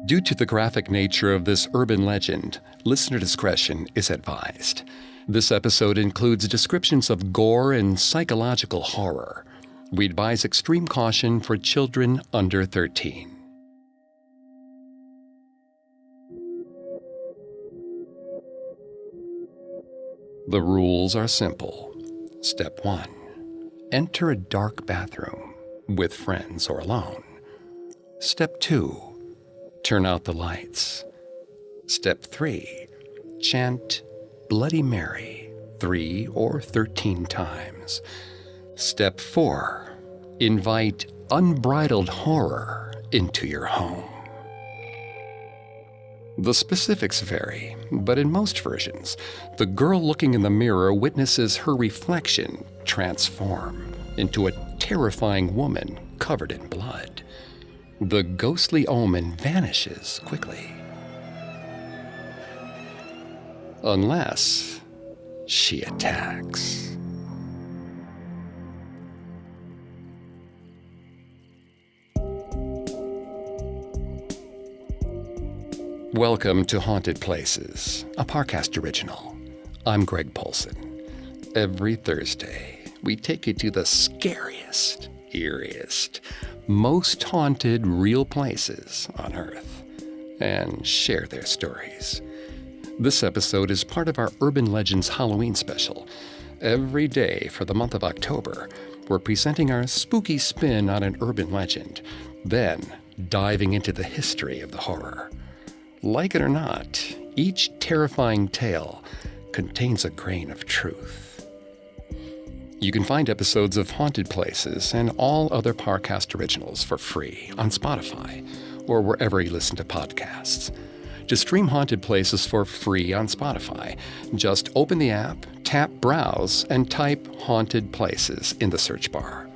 Due to the graphic nature of this urban legend, listener discretion is advised. This episode includes descriptions of gore and psychological horror. We advise extreme caution for children under 13. The rules are simple. Step 1. Enter a dark bathroom, with friends or alone. Step 2. Turn out the lights. Step 3. Chant Bloody Mary 3 or 13 times. Step 4. Invite unbridled horror into your home. The specifics vary, but in most versions, the girl looking in the mirror witnesses her reflection transform into a terrifying woman covered in blood. The ghostly omen vanishes quickly. Unless she attacks. Welcome to Haunted Places, a Parcast original. I'm Greg Polson. Every Thursday, we take you to the scariest, eeriest, most haunted real places on Earth and share their stories. This episode is part of our Urban Legends Halloween special. Every day for the month of October, we're presenting our spooky spin on an urban legend, then diving into the history of the horror. Like it or not, each terrifying tale contains a grain of truth. You can find episodes of Haunted Places and all other Parcast originals for free on Spotify or wherever you listen to podcasts. To stream Haunted Places for free on Spotify, just open the app, tap Browse, and type Haunted Places in the search bar.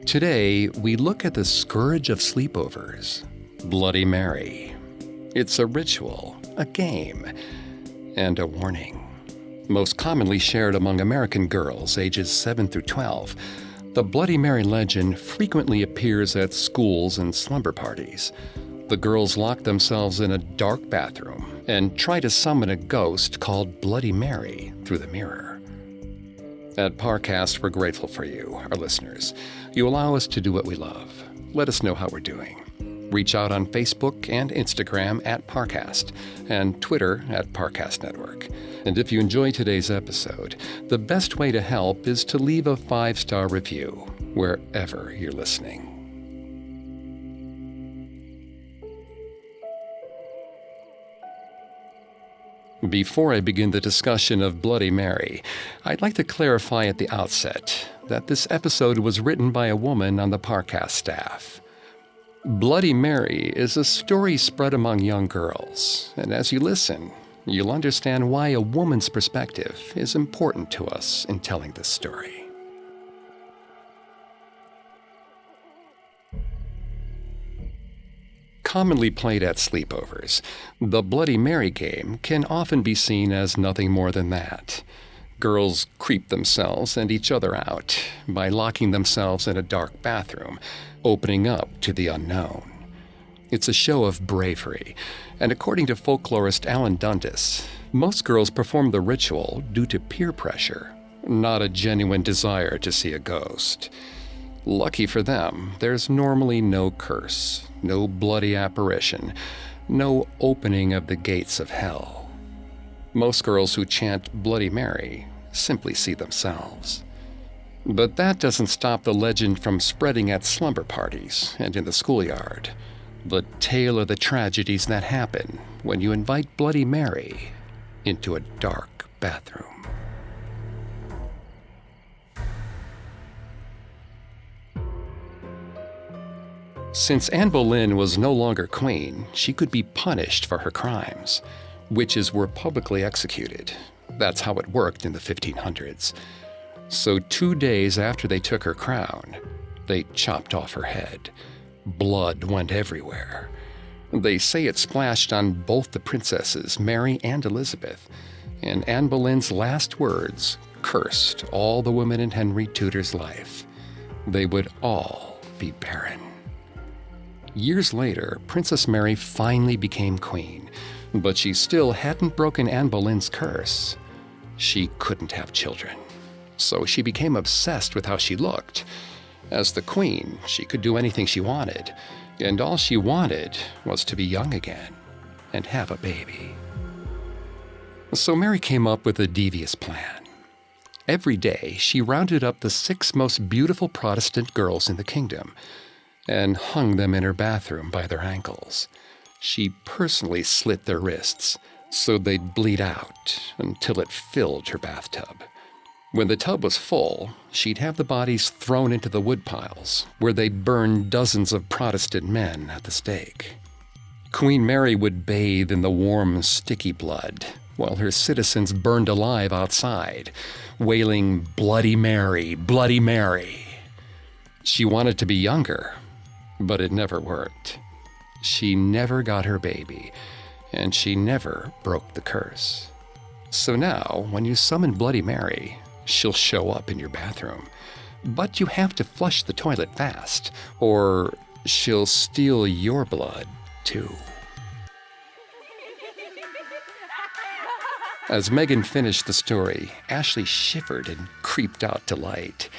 Today, we look at the scourge of sleepovers, Bloody Mary. It's a ritual, a game, and a warning. Most commonly shared among American girls ages 7 through 12, the Bloody Mary legend frequently appears at schools and slumber parties. The girls lock themselves in a dark bathroom and try to summon a ghost called Bloody Mary through the mirror. At Parcast, we're grateful for you, our listeners. You allow us to do what we love. Let us know how we're doing. Reach out on Facebook and Instagram at Parcast and Twitter at Parcast Network. And if you enjoy today's episode, the best way to help is to leave a 5-star review wherever you're listening. Before I begin the discussion of Bloody Mary, I'd like to clarify at the outset that this episode was written by a woman on the Parcast staff. Bloody Mary is a story spread among young girls, and as you listen, you'll understand why a woman's perspective is important to us in telling this story. Commonly played at sleepovers, the Bloody Mary game can often be seen as nothing more than that. Girls creep themselves and each other out by locking themselves in a dark bathroom, opening up to the unknown. It's a show of bravery, and according to folklorist Alan Dundas, most girls perform the ritual due to peer pressure, not a genuine desire to see a ghost. Lucky for them, there's normally no curse, no bloody apparition, no opening of the gates of hell. Most girls who chant Bloody Mary simply see themselves. But that doesn't stop the legend from spreading at slumber parties and in the schoolyard. The tale of the tragedies that happen when you invite Bloody Mary into a dark bathroom. Since Anne Boleyn was no longer queen, she could be punished for her crimes. Witches were publicly executed. That's how it worked in the 1500s. So 2 days after they took her crown, they chopped off her head. Blood went everywhere. They say it splashed on both the princesses, Mary and Elizabeth, and Anne Boleyn's last words cursed all the women in Henry Tudor's life. They would all be barren. Years later, Princess Mary finally became queen, but she still hadn't broken Anne Boleyn's curse. She couldn't have children, so she became obsessed with how she looked. As the queen, she could do anything she wanted, and all she wanted was to be young again and have a baby. So Mary came up with a devious plan. Every day, she rounded up the 6 most beautiful Protestant girls in the kingdom and hung them in her bathroom by their ankles. She personally slit their wrists so they'd bleed out until it filled her bathtub. When the tub was full, she'd have the bodies thrown into the woodpiles, where they'd burn dozens of Protestant men at the stake. Queen Mary would bathe in the warm, sticky blood, while her citizens burned alive outside, wailing, "Bloody Mary, Bloody Mary." She wanted to be younger, but it never worked. She never got her baby, and she never broke the curse. So now, when you summon Bloody Mary, she'll show up in your bathroom. But you have to flush the toilet fast, or she'll steal your blood, too. As Meghan finished the story, Ashley shivered and creeped out to light.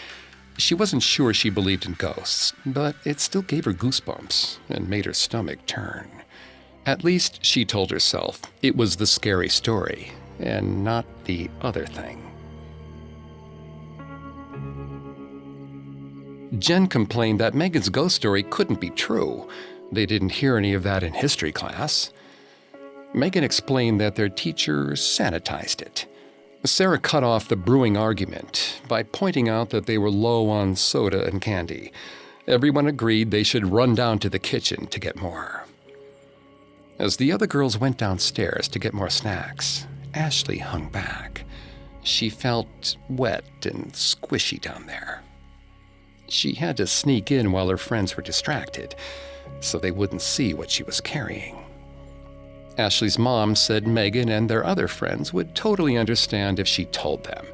She wasn't sure she believed in ghosts, but it still gave her goosebumps and made her stomach turn. At least, she told herself, it was the scary story, and not the other thing. Jen complained that Meghan's ghost story couldn't be true. They didn't hear any of that in history class. Meghan explained that their teacher sanitized it. Sarah cut off the brewing argument by pointing out that they were low on soda and candy. Everyone agreed they should run down to the kitchen to get more. As the other girls went downstairs to get more snacks, Ashley hung back. She felt wet and squishy down there. She had to sneak in while her friends were distracted, so they wouldn't see what she was carrying. Ashley's mom said Meghan and their other friends would totally understand if she told them,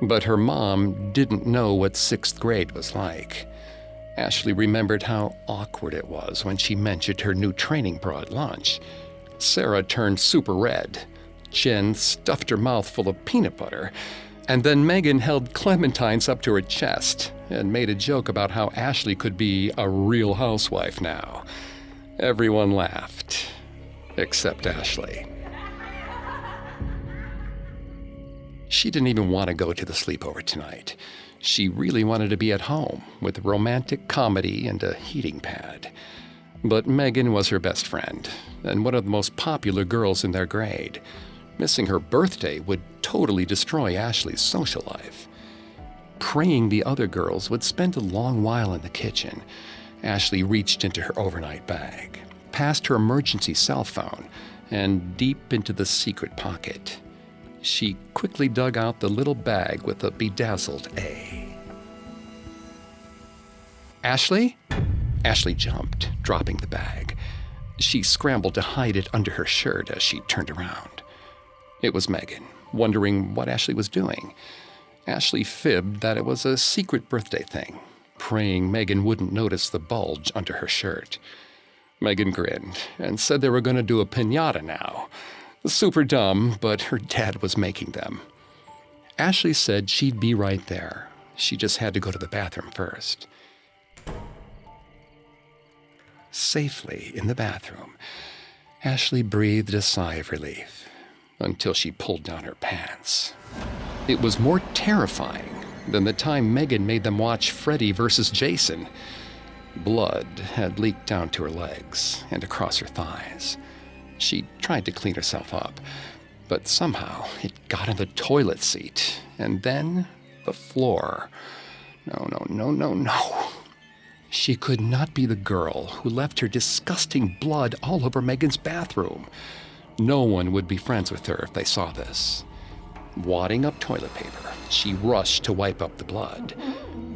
but her mom didn't know what 6th grade was like. Ashley remembered how awkward it was when she mentioned her new training bra at lunch. Sarah turned super red. Jen stuffed her mouth full of peanut butter, and then Meghan held clementines up to her chest and made a joke about how Ashley could be a real housewife now. Everyone laughed, except Ashley. She didn't even want to go to the sleepover tonight. She really wanted to be at home with romantic comedy and a heating pad. But Meghan was her best friend and one of the most popular girls in their grade. Missing her birthday would totally destroy Ashley's social life. Praying the other girls would spend a long while in the kitchen. Ashley reached into her overnight bag, past her emergency cell phone, and deep into the secret pocket. She quickly dug out the little bag with a bedazzled A. "Ashley?" Ashley jumped, dropping the bag. She scrambled to hide it under her shirt as she turned around. It was Meghan, wondering what Ashley was doing. Ashley fibbed that it was a secret birthday thing, praying Meghan wouldn't notice the bulge under her shirt. Meghan grinned and said they were going to do a piñata now. Super dumb, but her dad was making them. Ashley said she'd be right there. She just had to go to the bathroom first. Safely in the bathroom, Ashley breathed a sigh of relief until she pulled down her pants. It was more terrifying than the time Meghan made them watch Freddy versus Jason. Blood had leaked down to her legs and across her thighs. She tried to clean herself up, but somehow it got in the toilet seat, and then the floor. No. She could not be the girl who left her disgusting blood all over Meghan's bathroom. No one would be friends with her if they saw this. Wadding up toilet paper, she rushed to wipe up the blood.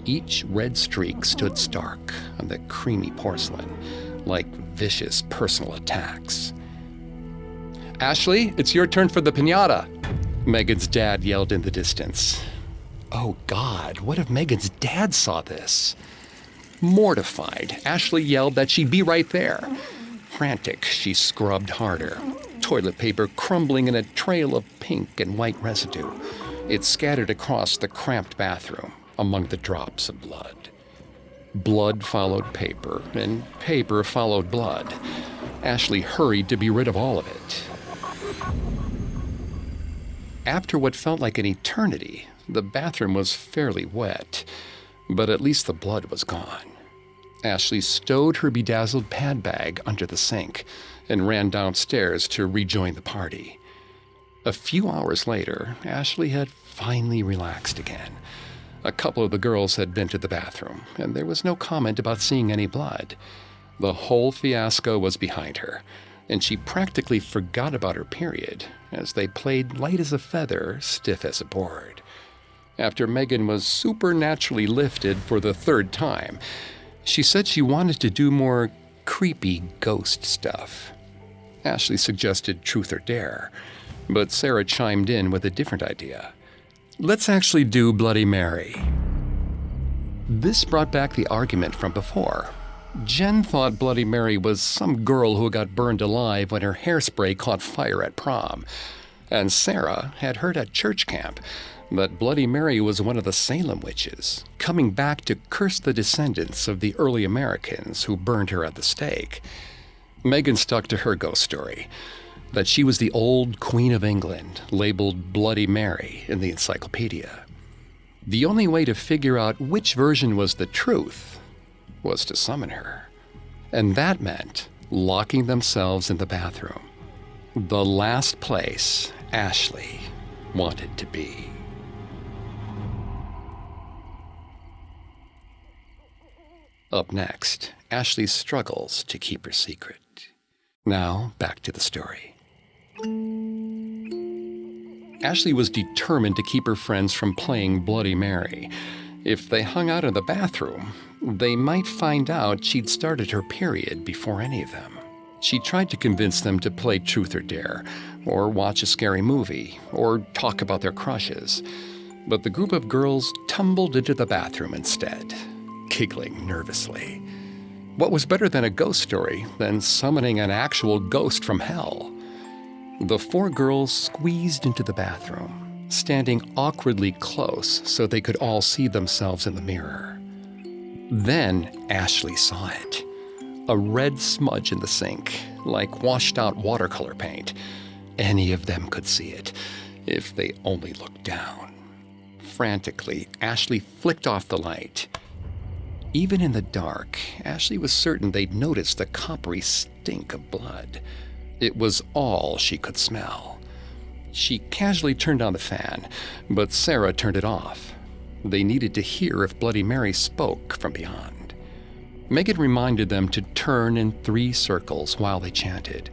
Each red streak stood stark on the creamy porcelain, like vicious personal attacks. "Ashley, it's your turn for the piñata," Meghan's dad yelled in the distance. Oh God, what if Meghan's dad saw this? Mortified, Ashley yelled that she'd be right there. Frantic, she scrubbed harder, toilet paper crumbling in a trail of pink and white residue. It scattered across the cramped bathroom among the drops of blood. Blood followed paper, and paper followed blood. Ashley hurried to be rid of all of it. After what felt like an eternity, the bathroom was fairly wet, but at least the blood was gone. Ashley stowed her bedazzled pad bag under the sink and ran downstairs to rejoin the party. A few hours later, Ashley had finally relaxed again. A couple of the girls had been to the bathroom, and there was no comment about seeing any blood. The whole fiasco was behind her, and she practically forgot about her period as they played light as a feather, stiff as a board. After Megan was supernaturally lifted for the third time, she said she wanted to do more creepy ghost stuff. Ashley suggested truth or dare, but Sarah chimed in with a different idea. Let's actually do Bloody Mary. This brought back the argument from before. Jen thought Bloody Mary was some girl who got burned alive when her hairspray caught fire at prom. And Sarah had heard at church camp that Bloody Mary was one of the Salem witches, coming back to curse the descendants of the early Americans who burned her at the stake. Megan stuck to her ghost story, that she was the old Queen of England, labeled Bloody Mary in the encyclopedia. The only way to figure out which version was the truth was to summon her. And that meant locking themselves in the bathroom, the last place Ashley wanted to be. Up next, Ashley struggles to keep her secret. Now, back to the story. Ashley was determined to keep her friends from playing Bloody Mary. If they hung out in the bathroom, they might find out she'd started her period before any of them. She tried to convince them to play Truth or Dare, or watch a scary movie, or talk about their crushes. But the group of girls tumbled into the bathroom instead, giggling nervously. What was better than a ghost story than summoning an actual ghost from hell? The four girls squeezed into the bathroom, standing awkwardly close so they could all see themselves in the mirror. Then Ashley saw it. A red smudge in the sink, like washed-out watercolor paint. Any of them could see it, if they only looked down. Frantically, Ashley flicked off the light. Even in the dark, Ashley was certain they'd noticed the coppery stink of blood. It was all she could smell. She casually turned on the fan, but Sarah turned it off. They needed to hear if Bloody Mary spoke from beyond. Megan reminded them to turn in 3 circles while they chanted.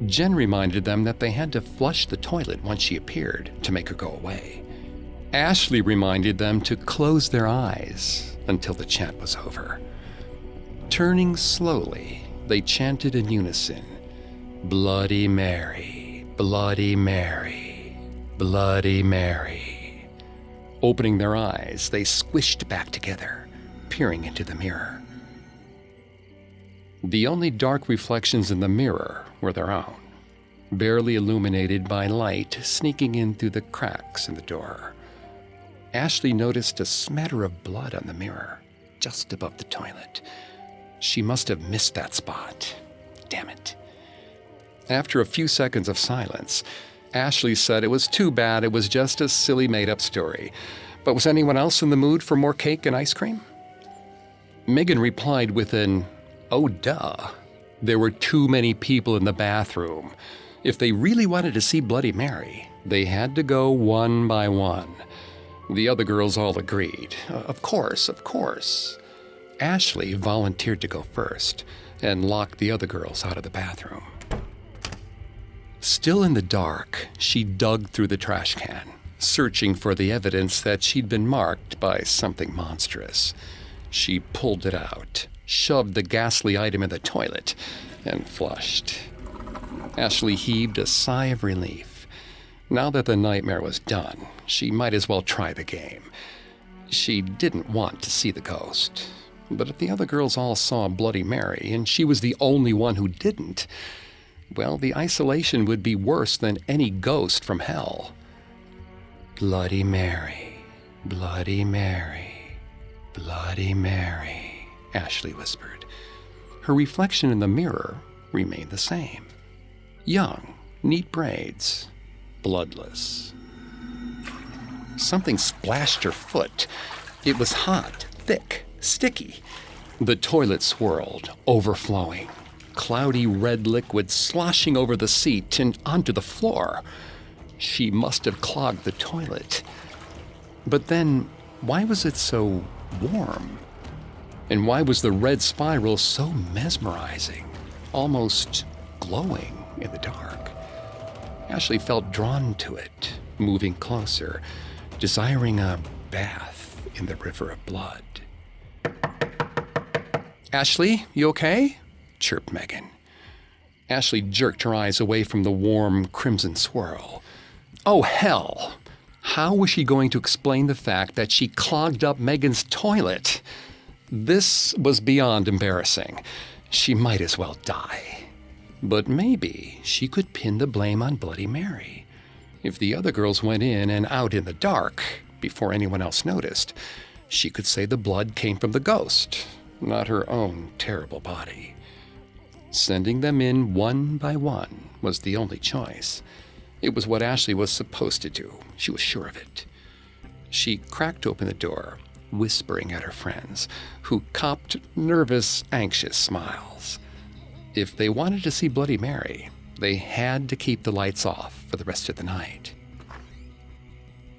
Jen reminded them that they had to flush the toilet once she appeared to make her go away. Ashley reminded them to close their eyes until the chant was over. Turning slowly, they chanted in unison, "Bloody Mary, Bloody Mary, Bloody Mary." Opening their eyes, they squished back together, peering into the mirror. The only dark reflections in the mirror were their own, barely illuminated by light sneaking in through the cracks in the door. Ashley noticed a smatter of blood on the mirror, just above the toilet. She must have missed that spot. Damn it. After a few seconds of silence, Ashley said it was too bad it was just a silly made-up story. But was anyone else in the mood for more cake and ice cream? Megan replied with an, "Oh, duh. There were too many people in the bathroom. If they really wanted to see Bloody Mary, they had to go one by one." The other girls all agreed. Of course, of course. Ashley volunteered to go first and locked the other girls out of the bathroom. Still in the dark, she dug through the trash can, searching for the evidence that she'd been marked by something monstrous. She pulled it out, shoved the ghastly item in the toilet, and flushed. Ashley heaved a sigh of relief. Now that the nightmare was done, she might as well try the game. She didn't want to see the ghost. But if the other girls all saw Bloody Mary and she was the only one who didn't, well, the isolation would be worse than any ghost from hell. Bloody Mary, Bloody Mary, Bloody Mary, Ashley whispered. Her reflection in the mirror remained the same. Young, neat braids, bloodless. Something splashed her foot. It was hot, thick, sticky. The toilet swirled, overflowing. Cloudy red liquid sloshing over the seat and onto the floor. She must have clogged the toilet. But then, why was it so warm? And why was the red spiral so mesmerizing, almost glowing in the dark? Ashley felt drawn to it, moving closer, desiring a bath in the river of blood. "Ashley, you okay?" chirped Megan. Ashley jerked her eyes away from the warm crimson swirl. Oh, hell! How was she going to explain the fact that she clogged up Megan's toilet? This was beyond embarrassing. She might as well die. But maybe she could pin the blame on Bloody Mary. If the other girls went in and out in the dark before anyone else noticed, she could say the blood came from the ghost, not her own terrible body. Sending them in one by one was the only choice. It was what Ashley was supposed to do. She was sure of it. She cracked open the door, whispering at her friends, who copped nervous, anxious smiles. If they wanted to see Bloody Mary, they had to keep the lights off for the rest of the night.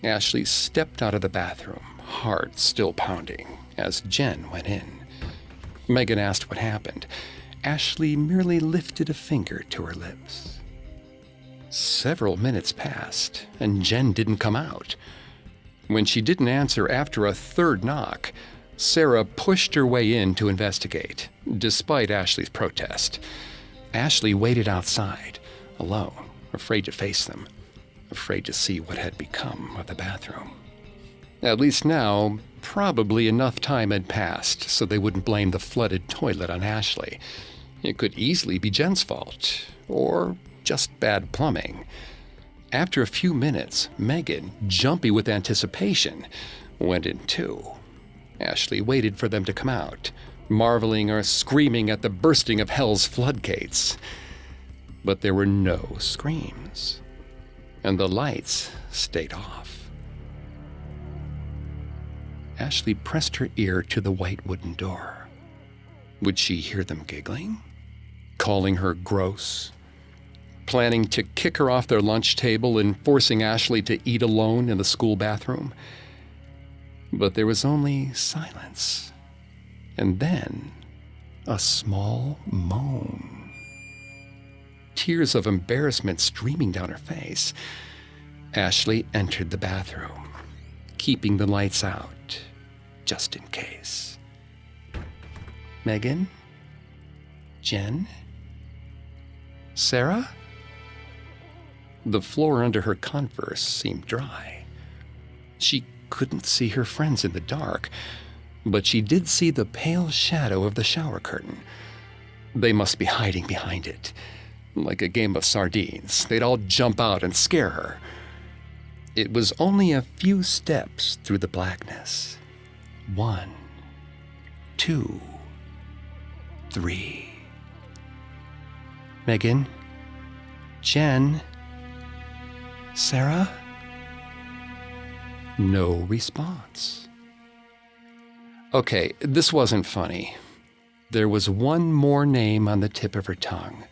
Ashley stepped out of the bathroom, heart still pounding, as Jen went in. Megan asked what happened. Ashley merely lifted a finger to her lips. Several minutes passed, and Jen didn't come out. When she didn't answer after a third knock, Sarah pushed her way in to investigate, despite Ashley's protest. Ashley waited outside, alone, afraid to face them, afraid to see what had become of the bathroom. At least now, probably enough time had passed so they wouldn't blame the flooded toilet on Ashley. It could easily be Jen's fault, or just bad plumbing. After a few minutes, Megan, jumpy with anticipation, went in too. Ashley waited for them to come out, marveling or screaming at the bursting of hell's floodgates. But there were no screams, and the lights stayed off. Ashley pressed her ear to the white wooden door. Would she hear them giggling? Calling her gross? Planning to kick her off their lunch table and forcing Ashley to eat alone in the school bathroom? But there was only silence. And then a small moan. Tears of embarrassment streaming down her face. Ashley entered the bathroom, keeping the lights out, just in case. Megan? Jen? Sarah? The floor under her Converse seemed dry. She couldn't see her friends in the dark, but she did see the pale shadow of the shower curtain. They must be hiding behind it. Like a game of sardines, they'd all jump out and scare her. It was only a few steps through the blackness. 1, 2, 3. Megan? Jen? Sarah? No response. Okay, this wasn't funny. There was one more name on the tip of her tongue.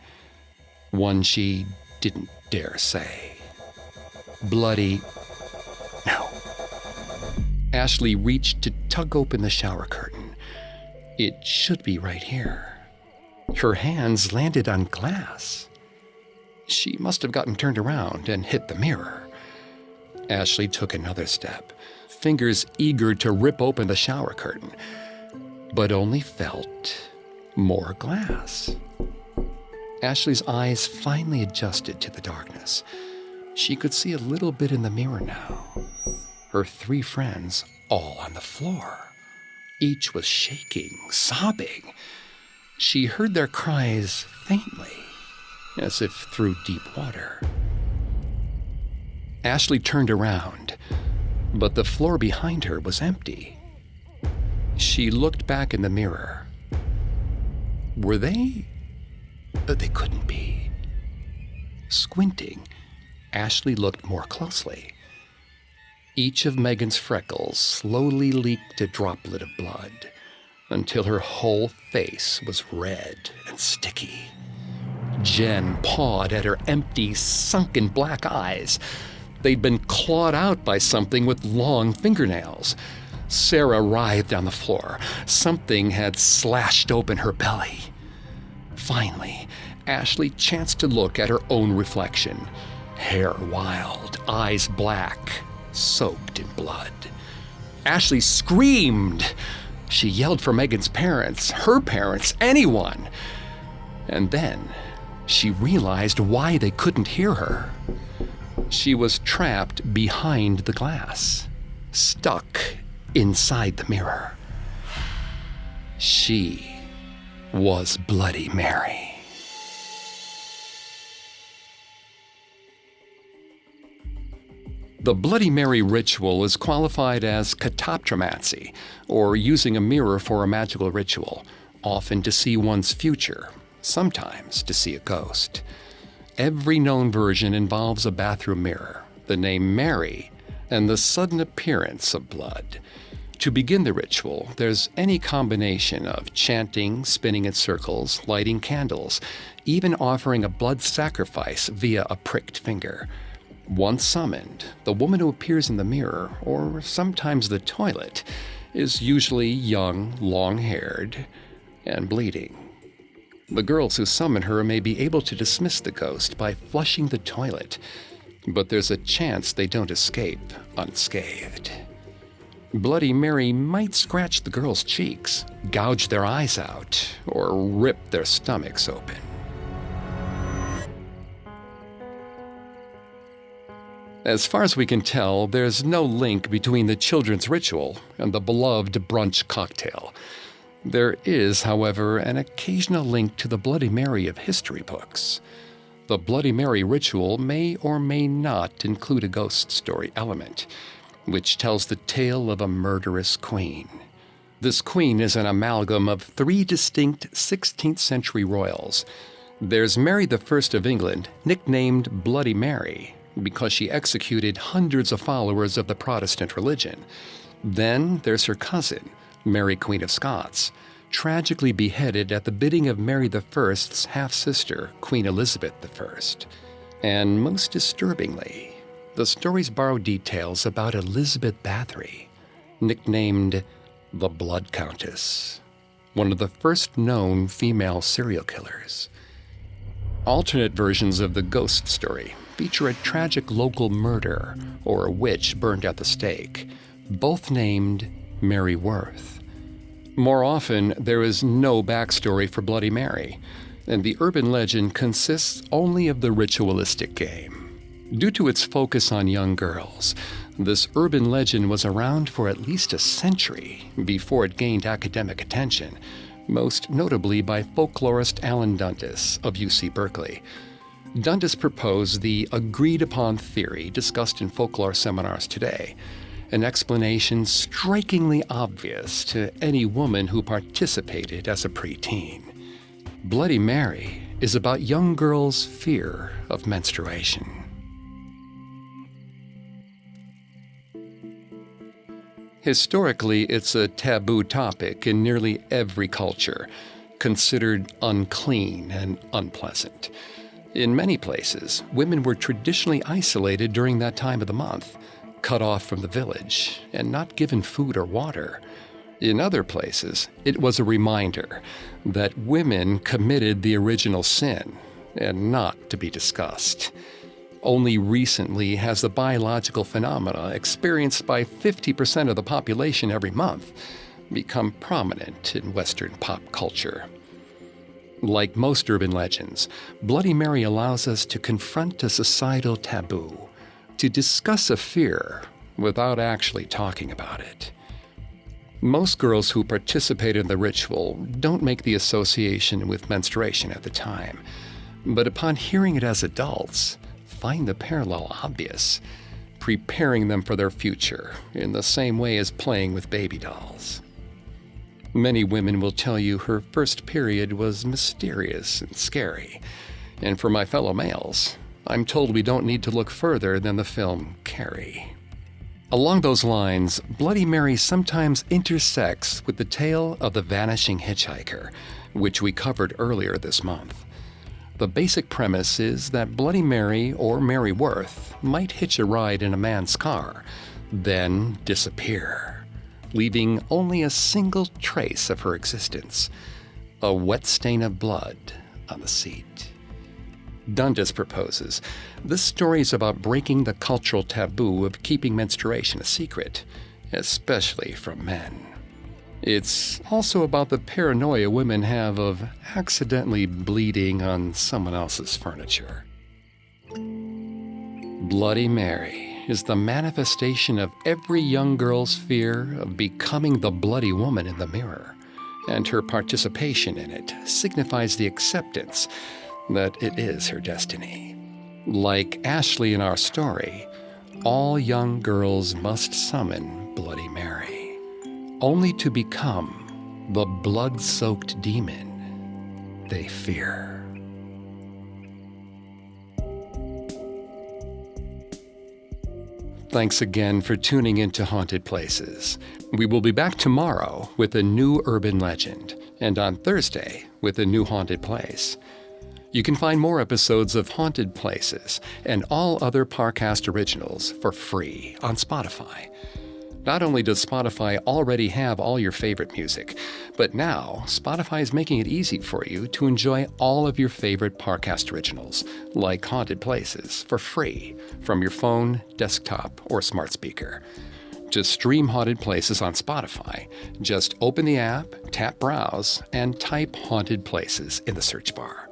One she didn't dare say. Bloody... No. Ashley reached to tug open the shower curtain. It should be right here. Her hands landed on glass. She must have gotten turned around and hit the mirror. Ashley took another step, fingers eager to rip open the shower curtain, but only felt more glass. Ashley's eyes finally adjusted to the darkness. She could see a little bit in the mirror now. Her 3 friends all on the floor, Each was shaking, sobbing. She heard their cries faintly, as if through deep water. Ashley turned around, but the floor behind her was empty. She looked back in the mirror. Were they? They couldn't be. Squinting, Ashley looked more closely. Each of Megan's freckles slowly leaked a droplet of blood until her whole face was red and sticky. Jen pawed at her empty, sunken black eyes. They'd been clawed out by something with long fingernails. Sarah writhed on the floor. Something had slashed open her belly. Finally, Ashley chanced to look at her own reflection. Hair wild, eyes black, soaked in blood. Ashley screamed. She yelled for Megan's parents, her parents, anyone. And then she realized why they couldn't hear her. She was trapped behind the glass, stuck inside the mirror. She was Bloody Mary. The Bloody Mary ritual is qualified as katoptromancy, or using a mirror for a magical ritual, often to see one's future, sometimes to see a ghost. Every known version involves a bathroom mirror, the name Mary, and the sudden appearance of blood. To begin the ritual, there's any combination of chanting, spinning in circles, lighting candles, even offering a blood sacrifice via a pricked finger. Once summoned, the woman who appears in the mirror, or sometimes the toilet, is usually young, long-haired, and bleeding. The girls who summon her may be able to dismiss the ghost by flushing the toilet, but there's a chance they don't escape unscathed. Bloody Mary might scratch the girls' cheeks, gouge their eyes out, or rip their stomachs open. As far as we can tell, there's no link between the children's ritual and the beloved brunch cocktail. There is, however, an occasional link to the Bloody Mary of history books. The Bloody Mary ritual may or may not include a ghost story element, which tells the tale of a murderous queen. This queen is an amalgam of 3 distinct 16th century royals. There's Mary I of England, nicknamed Bloody Mary, because she executed hundreds of followers of the Protestant religion. Then there's her cousin, Mary Queen of Scots, tragically beheaded at the bidding of Mary I's half-sister, Queen Elizabeth I. And most disturbingly, the stories borrow details about Elizabeth Bathory, nicknamed the Blood Countess, one of the first known female serial killers. Alternate versions of the ghost story feature a tragic local murder or a witch burned at the stake, both named Mary Worth. More often, there is no backstory for Bloody Mary, and the urban legend consists only of the ritualistic game. Due to its focus on young girls, this urban legend was around for at least a century before it gained academic attention, most notably by folklorist Alan Dundas of UC Berkeley. Dundas proposed the agreed-upon theory discussed in folklore seminars today, an explanation strikingly obvious to any woman who participated as a preteen. Bloody Mary is about young girls' fear of menstruation. Historically, it's a taboo topic in nearly every culture, considered unclean and unpleasant. In many places, women were traditionally isolated during that time of the month, cut off from the village, and not given food or water. In other places, it was a reminder that women committed the original sin and not to be discussed. Only recently has the biological phenomena experienced by 50% of the population every month become prominent in Western pop culture. Like most urban legends, Bloody Mary allows us to confront a societal taboo, to discuss a fear without actually talking about it. Most girls who participate in the ritual don't make the association with menstruation at the time, but upon hearing it as adults, find the parallel obvious, preparing them for their future in the same way as playing with baby dolls. Many women will tell you her first period was mysterious and scary, and for my fellow males, I'm told we don't need to look further than the film Carrie. Along those lines, Bloody Mary sometimes intersects with the tale of the vanishing hitchhiker, which we covered earlier this month. The basic premise is that Bloody Mary or Mary Worth might hitch a ride in a man's car, then disappear, leaving only a single trace of her existence, a wet stain of blood on the seat. Dundas proposes, this story is about breaking the cultural taboo of keeping menstruation a secret, especially from men. It's also about the paranoia women have of accidentally bleeding on someone else's furniture. Bloody Mary is the manifestation of every young girl's fear of becoming the bloody woman in the mirror, and her participation in it signifies the acceptance that it is her destiny. Like Ashley in our story, all young girls must summon Bloody Mary, only to become the blood-soaked demon they fear. Thanks again for tuning into Haunted Places. We will be back tomorrow with a new urban legend, and on Thursday with a new haunted place. You can find more episodes of Haunted Places and all other Parcast originals for free on Spotify. Not only does Spotify already have all your favorite music, but now Spotify is making it easy for you to enjoy all of your favorite Parcast originals, like Haunted Places, for free from your phone, desktop, or smart speaker. To stream Haunted Places on Spotify, just open the app, tap Browse, and type Haunted Places in the search bar.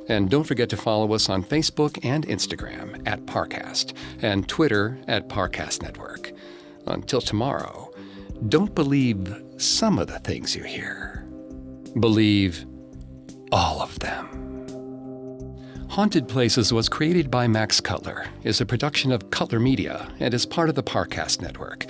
And don't forget to follow us on Facebook and Instagram at Parcast and Twitter at Parcast Network. Until tomorrow, don't believe some of the things you hear. Believe all of them. Haunted Places was created by Max Cutler, is a production of Cutler Media, and is part of the Parcast Network.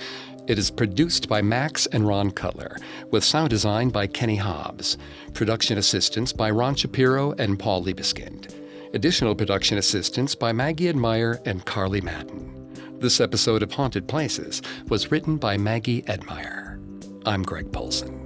It is produced by Max and Ron Cutler, with sound design by Kenny Hobbs, production assistance by Ron Shapiro and Paul Liebeskind, additional production assistance by Maggie Edmeyer and Carly Madden. This episode of Haunted Places was written by Maggie Edmeyer. I'm Greg Polcyn.